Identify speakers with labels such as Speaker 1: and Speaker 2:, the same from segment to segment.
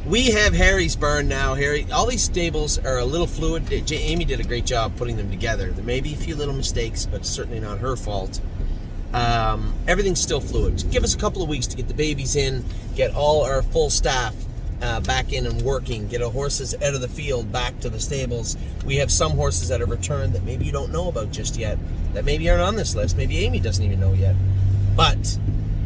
Speaker 1: We have Harry's barn now. Harry, all these stables are a little fluid. Amy did a great job putting them together. There may be a few little mistakes, but certainly not her fault. Everything's still fluid. Give us a couple of weeks to get the babies in, get all our full staff back in and working, get our horses out of the field back to the stables. We have some horses that have returned that maybe you don't know about just yet, that maybe aren't on this list. Maybe Amy doesn't even know yet. But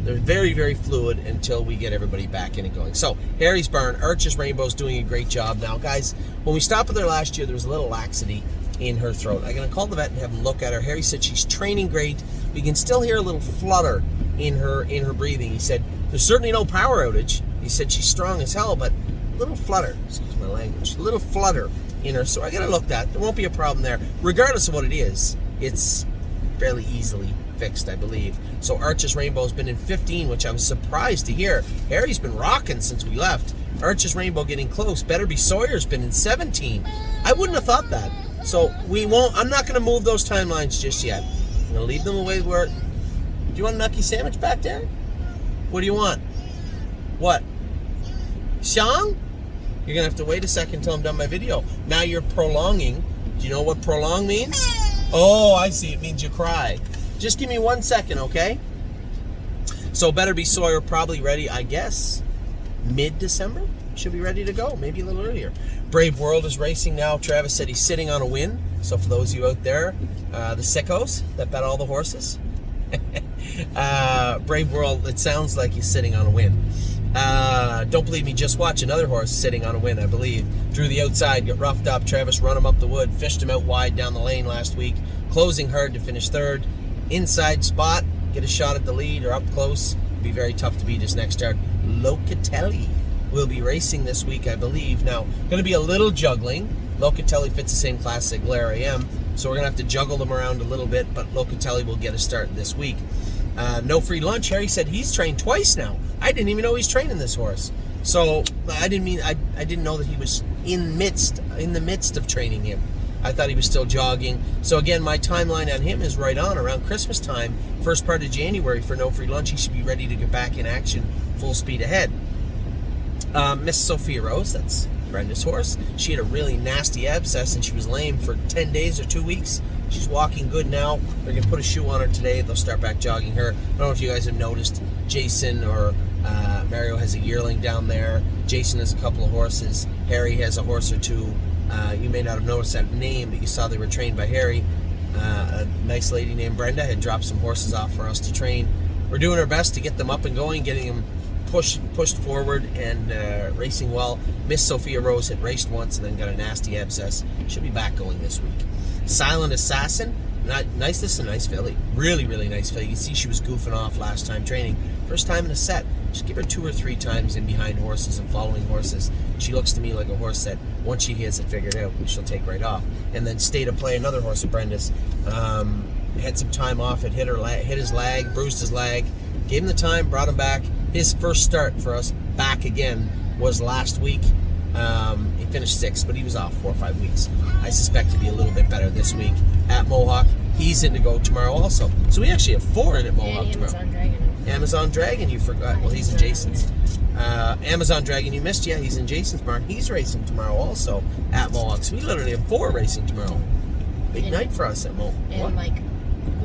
Speaker 1: they're very, very fluid until we get everybody back in and going. So, Harry's barn, Arches Rainbow's doing a great job now. Guys, when we stopped with her last year, there was a little laxity in her throat. I'm going to call the vet and have him look at her. Harry said she's training great. We can still hear a little flutter in her breathing. He said, there's certainly no power outage. He said she's strong as hell, but a little flutter, excuse my language, a little flutter in her. So I got to look at. There won't be a problem there. Regardless of what it is, it's fairly easily fixed, I believe. So Arches Rainbow's been in 15, which I was surprised to hear. Harry's been rocking since we left. Arches Rainbow getting close. Better Be Sawyer's been in 17. I wouldn't have thought that. So we won't. I'm not going to move those timelines just yet. I'm going to leave them away where. Do you want a Nucky sandwich back there? What do you want? What? Shang? You're going to have to wait a second until I'm done my video. Now you're prolonging. Do you know what prolong means? Oh, I see. It means you cry. Just give me 1 second, okay? So Better Be Sawyer probably ready, I guess, mid-December? Should be ready to go, maybe a little earlier. Brave World is racing now. Travis said he's sitting on a win. So for those of you out there, the sickos that bet all the horses, Brave World, it sounds like he's sitting on a win. Don't believe me, just watch another horse sitting on a win, I believe. Drew the outside, got roughed up. Travis run him up the wood, fished him out wide down the lane last week. Closing hard to finish third. Inside spot, get a shot at the lead or up close. Be very tough to beat his next start. Locatelli will be racing this week, I believe. Now, going to be a little juggling. Locatelli fits the same class that Glare AM, so we're going to have to juggle them around a little bit, but Locatelli will get a start this week. No free lunch. Harry said he's trained twice now. I didn't even know he's training this horse. So I didn't know that he was in the midst of training him. I thought he was still jogging. So again, my timeline on him is right on around Christmas time, first part of January for No Free Lunch. He should be ready to get back in action, full speed ahead. Miss Sophia Rose, that's Brenda's horse. She had a really nasty abscess and she was lame for 10 days or 2 weeks. She's walking good now. They're going to put a shoe on her today. They'll start back jogging her. I don't know if you guys have noticed, Jason or Mario has a yearling down there. Jason has a couple of horses. Harry has a horse or two. You may not have noticed that name, but you saw they were trained by Harry. A nice lady named Brenda had dropped some horses off for us to train. We're doing our best to get them up and going, getting them pushed forward and racing well. Miss Sophia Rose had raced once and then got a nasty abscess. She'll be back going this week. Silent Assassin, nice. This is a nice filly. Really, really nice filly. You can see she was goofing off last time training. First time in a set. Just give her 2 or 3 times in behind horses and following horses. She looks to me like a horse that once she has it figured out, she'll take right off. And then Stay to Play, another horse of Brenda's. Had some time off. It hit his leg, bruised his leg. Gave him the time, brought him back. His first start for us back again was last week. He finished 6th, but he was off 4 or 5 weeks. I suspect to be a little bit better this week at Mohawk. He's in to go tomorrow also. So we actually have 4 in at Mohawk tomorrow.
Speaker 2: Amazon Dragon.
Speaker 1: Amazon Dragon, you forgot. Well, he's in Jason's. Amazon Dragon, you missed. Yeah, he's in Jason's barn. He's racing tomorrow also at Mohawk. So we literally have 4 racing tomorrow. Big night for us at Mohawk.
Speaker 2: And like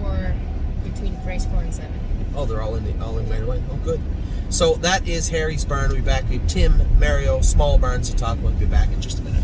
Speaker 2: 4 between race 4 and 7.
Speaker 1: Oh, they're all in right away. Oh, good. So that is Harry's barn. We'll be back. We have Tim, Mario, Small Barns to talk about. We'll be back in just a minute.